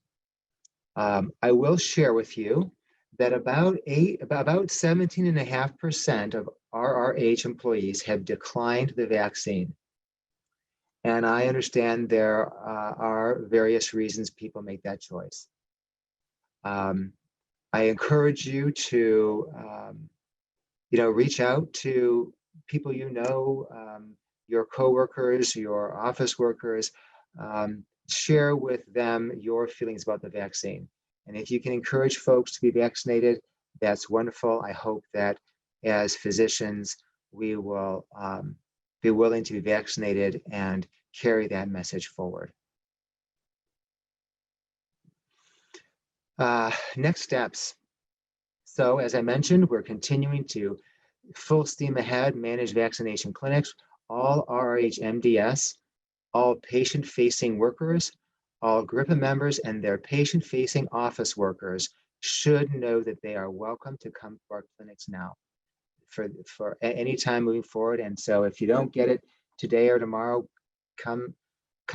I will share with you that about 17.5% of RRH employees have declined the vaccine. And I understand there are various reasons people make that choice. I encourage you to, reach out to people you know, your coworkers, your office workers, share with them your feelings about the vaccine. And if you can encourage folks to be vaccinated, that's wonderful. I hope that as physicians, we will be willing to be vaccinated and carry that message forward. Next steps. So as I mentioned, we're continuing to full steam ahead, manage vaccination clinics, all RH MDS, all patient-facing workers, all GRIPA members and their patient-facing office workers should know that they are welcome to come to our clinics now for any time moving forward. And so if you don't get it today or tomorrow, come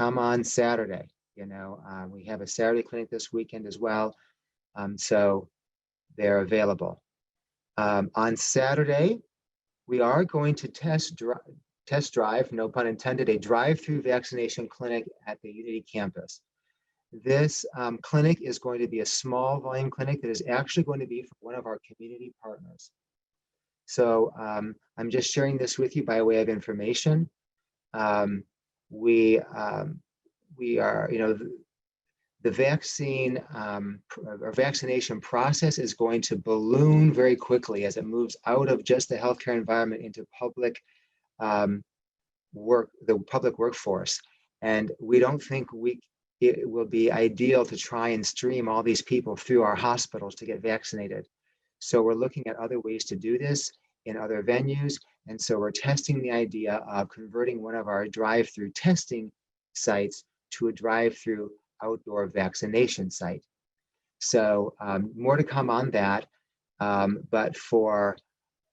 on Saturday. We have a Saturday clinic this weekend as well. So they're available. On Saturday, we are going to test drive, no pun intended, a drive-through vaccination clinic at the Unity campus. This clinic is going to be a small volume clinic that is actually going to be for one of our community partners. So I'm just sharing this with you by way of information. We are, the vaccine or vaccination process is going to balloon very quickly as it moves out of just the healthcare environment into public the public workforce. And we don't think it will be ideal to try and stream all these people through our hospitals to get vaccinated. So we're looking at other ways to do this in other venues. And so we're testing the idea of converting one of our drive-through testing sites to a drive-through outdoor vaccination site. So more to come on that. But for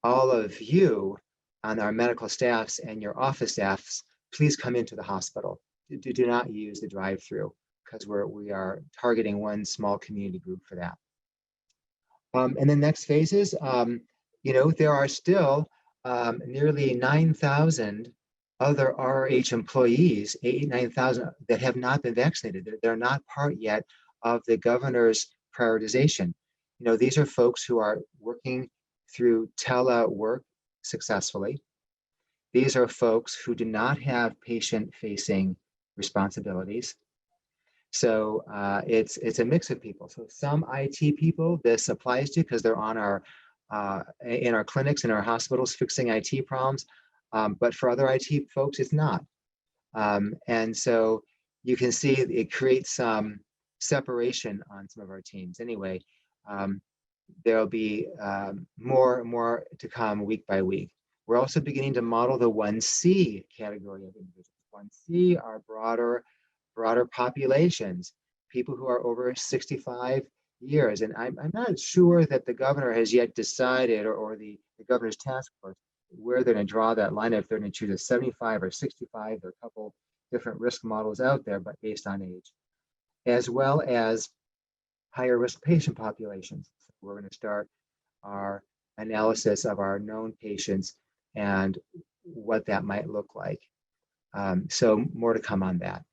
all of you on our medical staffs and your office staffs, please come into the hospital. Do not use the drive-through because we are targeting one small community group for that. And then next phases, there are still nearly 9,000 other RRH employees, 9,000 that have not been vaccinated. They're not part yet of the governor's prioritization. These are folks who are working through telework successfully. These are folks who do not have patient-facing responsibilities. So it's a mix of people. So some IT people this applies to because they're on our in our clinics, in our hospitals, fixing IT problems. But for other IT folks, it's not. And so you can see it creates some separation on some of our teams. Anyway, there'll be more and more to come week by week. We're also beginning to model the 1C category of individuals. 1C are broader populations, people who are over 65 years. And I'm not sure that the governor has yet decided, or the governor's task force, where they're going to draw that line, if they're going to choose a 75 or 65. There are a couple different risk models out there, but based on age, as well as higher risk patient populations. So we're going to start our analysis of our known patients and what that might look like. So more to come on that.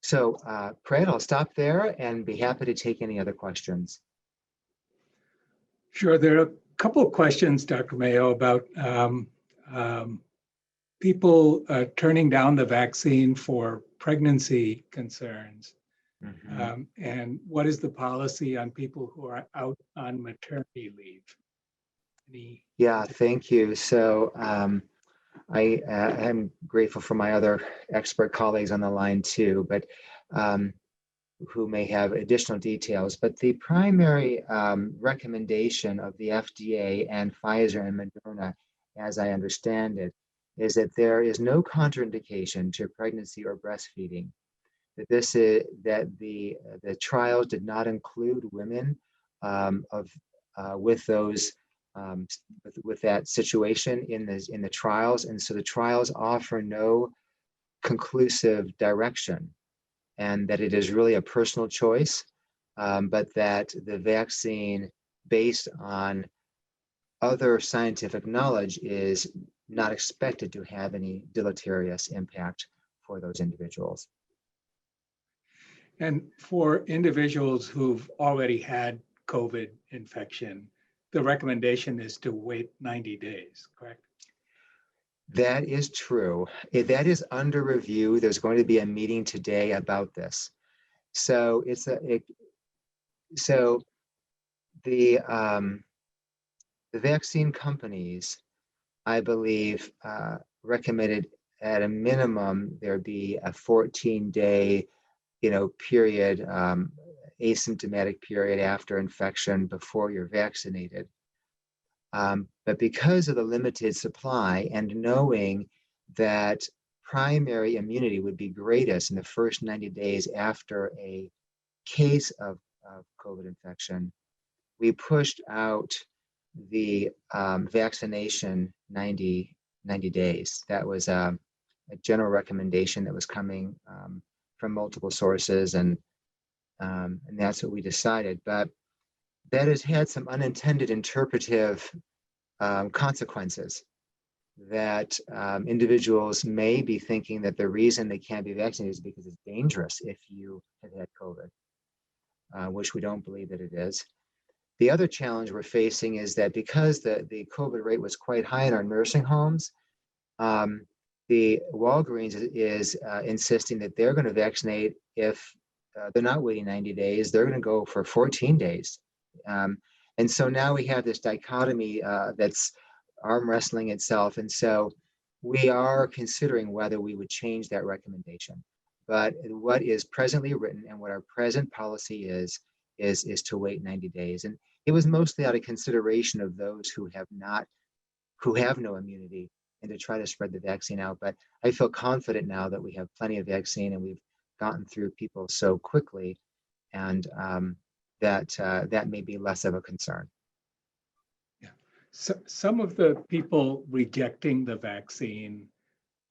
So Fred, I'll stop there and be happy to take any other questions. Sure, there are a couple of questions, Dr. Mayo, about people turning down the vaccine for pregnancy concerns. Mm-hmm. And what is the policy on people who are out on maternity leave? Yeah, thank you. So I am grateful for my other expert colleagues on the line too, but who may have additional details. But the primary recommendation of the FDA and Pfizer and Moderna, as I understand it, is that there is no contraindication to pregnancy or breastfeeding. That this is that the trials did not include women with those with that situation in the trials, and so the trials offer no conclusive direction, and that it is really a personal choice, but that the vaccine, based on other scientific knowledge, is not expected to have any deleterious impact for those individuals. And for individuals who've already had COVID infection, the recommendation is to wait 90 days, correct? That is true. That is under review. There's going to be a meeting today about this. So the vaccine companies, I believe, recommended at a minimum there be a 14-day, period, asymptomatic period after infection before you're vaccinated. But because of the limited supply and knowing that primary immunity would be greatest in the first 90 days after a case of COVID infection, we pushed out the vaccination 90 days. That was a general recommendation that was coming from multiple sources, and that's what we decided. But that has had some unintended interpretive consequences, that individuals may be thinking that the reason they can't be vaccinated is because it's dangerous if you have had COVID, which we don't believe that it is. The other challenge we're facing is that because the COVID rate was quite high in our nursing homes, the Walgreens is insisting that they're going to vaccinate if they're not waiting 90 days, they're going to go for 14 days. And so now we have this dichotomy that's arm wrestling itself. And so we are considering whether we would change that recommendation. But what is presently written and what our present policy is to wait 90 days. And it was mostly out of consideration of those who have no immunity, and to try to spread the vaccine out. But I feel confident now that we have plenty of vaccine and we've gotten through people so quickly, and that may be less of a concern. Yeah. So some of the people rejecting the vaccine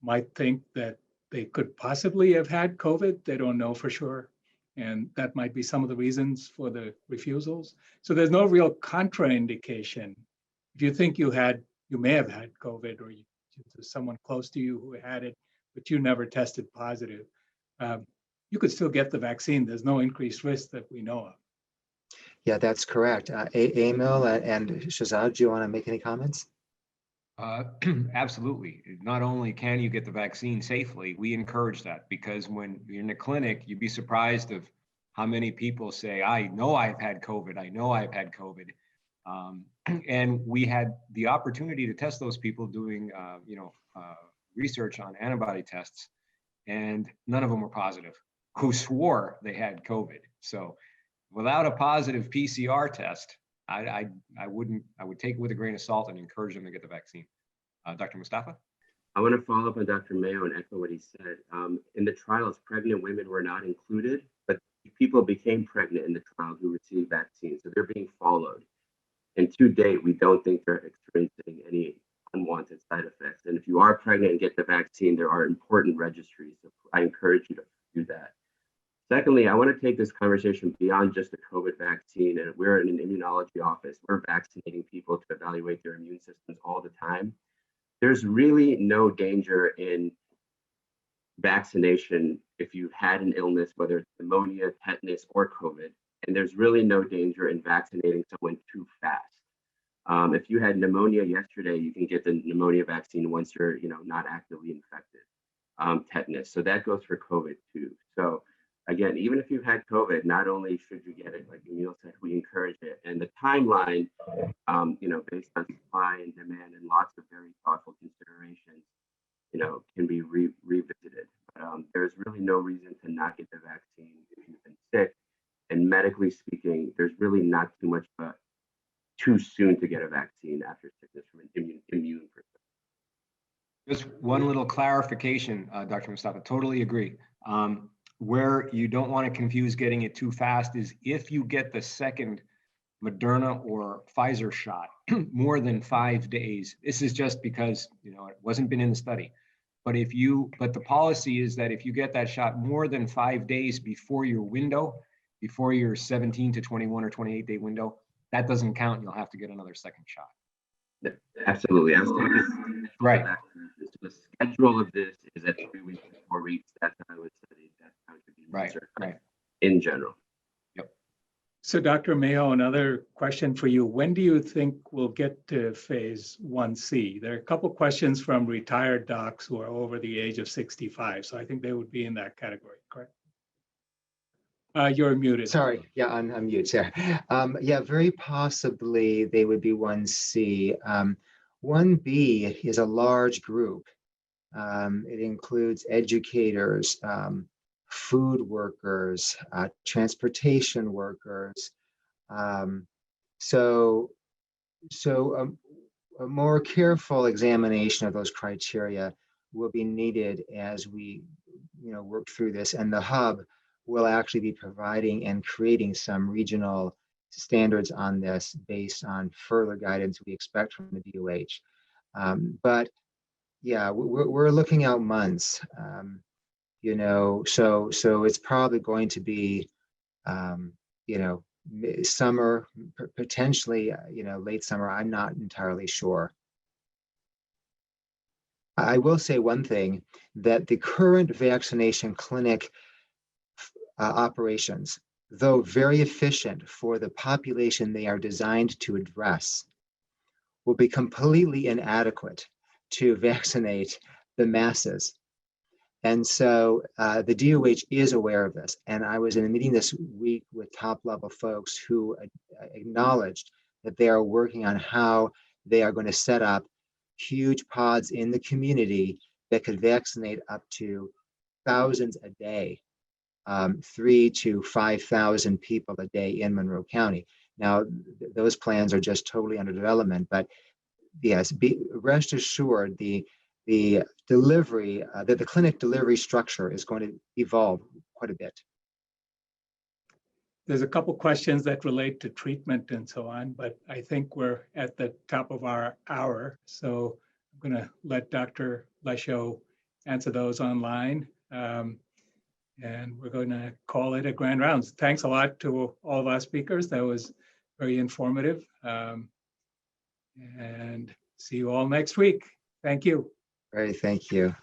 might think that they could possibly have had COVID. They don't know for sure. And that might be some of the reasons for the refusals. So there's no real contraindication. If you think you may have had COVID, or someone close to you who had it, but you never tested positive, you could still get the vaccine. There's no increased risk that we know of. Yeah, that's correct. Emil and Shahzad, do you want to make any comments? Absolutely. Not only can you get the vaccine safely, we encourage that, because when you're in the clinic, you'd be surprised of how many people say, I know I've had COVID. I know I've had COVID. And we had the opportunity to test those people doing, research on antibody tests, and none of them were positive, who swore they had COVID. So without a positive PCR test, I would take it with a grain of salt and encourage them to get the vaccine. Dr. Mustafa? I want to follow up on Dr. Mayo and echo what he said. In the trials, pregnant women were not included, but people became pregnant in the trial who received vaccines, so they're being followed. And to date, we don't think they're experiencing any unwanted side effects. And if you are pregnant and get the vaccine, there are important registries. So I encourage you to do that. Secondly, I want to take this conversation beyond just the COVID vaccine. And we're in an immunology office. We're vaccinating people to evaluate their immune systems all the time. There's really no danger in vaccination if you've had an illness, whether it's pneumonia, tetanus, or COVID. And there's really no danger in vaccinating someone too fast. If you had pneumonia yesterday, you can get the pneumonia vaccine once you're, not actively infected. Tetanus, so that goes for COVID too. So again, even if you've had COVID, not only should you get it, like Emil said, we encourage it. And the timeline, based on supply and demand and lots of very thoughtful considerations, can be revisited. But there's really no reason to not get the vaccine if you've been sick. And medically speaking, there's really not too much too soon to get a vaccine after sickness from an immune perspective. Just one little clarification, Dr. Mustafa, totally agree. Where you don't want to confuse getting it too fast is if you get the second Moderna or Pfizer shot more than 5 days. This is just because it wasn't been in the study. But the policy is that if you get that shot more than 5 days before your window, before your 17 to 21 or 28 day window, that doesn't count. You'll have to get another second shot. Absolutely. I was talking right. So the schedule of this is at 3 weeks to 4 weeks. That's how it was studied. That's how it could be researched in general. Yep. So Dr. Mayo, another question for you. When do you think we'll get to phase 1C? There are a couple questions from retired docs who are over the age of 65. So I think they would be in that category, correct? You're muted. Sorry, yeah, I'm mute there. Yeah, very possibly they would be 1C. 1B is a large group. It includes educators, food workers, transportation workers. So a more careful examination of those criteria will be needed as we work through this, and the hub will actually be providing and creating some regional standards on this based on further guidance we expect from the DOH. But yeah, we're looking out months, so it's probably going to be, summer, potentially, late summer. I'm not entirely sure. I will say one thing, that the current vaccination clinic operations, though very efficient for the population they are designed to address, will be completely inadequate to vaccinate the masses. And so the DOH is aware of this. And I was in a meeting this week with top level folks who acknowledged that they are working on how they are going to set up huge pods in the community that could vaccinate up to thousands a day, 3,000 to 5,000 people a day in Monroe County. Now, those plans are just totally under development, but yes, rest assured the delivery, the clinic delivery structure is going to evolve quite a bit. There's a couple questions that relate to treatment and so on, but I think we're at the top of our hour. So I'm going to let Dr. Lesho answer those online. And we're going to call it a grand rounds. Thanks a lot to all of our speakers. That was very informative. And see you all next week. Thank you. Great, thank you.